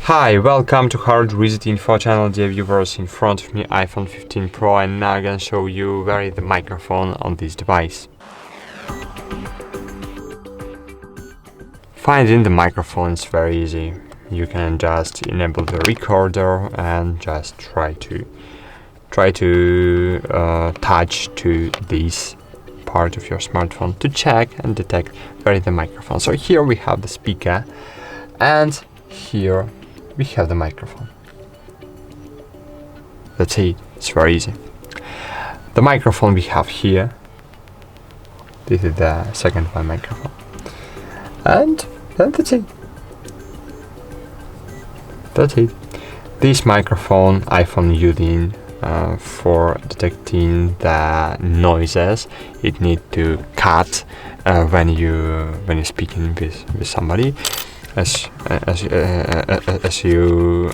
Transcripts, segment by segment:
Hi, welcome to HardReset.Info channel, dear viewers. In front of me iPhone 15 Pro, and now I'm gonna show you where is the microphone on this device. Finding the microphone is very easy. You can just enable the recorder and just try to touch to this part of your smartphone to check and detect where is the microphone. So here we have the speaker, and here we have the microphone. That's it. It's very easy. The microphone we have here. This is the second one microphone, and that's it. That's it. This microphone iPhone using for detecting the noises it need to cut when you're speaking with somebody. As you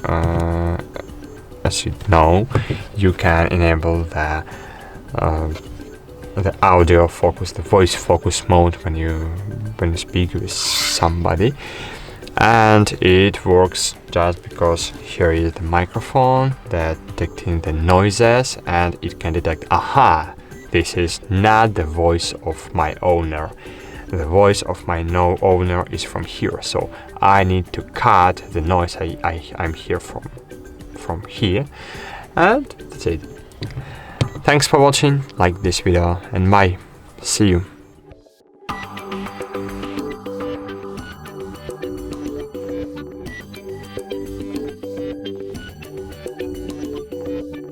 know, you can enable the audio focus, the voice focus mode when you speak with somebody, and it works just because here is the microphone that detecting the noises, and it can detect, aha, this is not the voice of my owner. The voice of my owner is from here, so I need to cut the noise I'm here from here, and that's it. Thanks for watching, like this video, and bye. See you.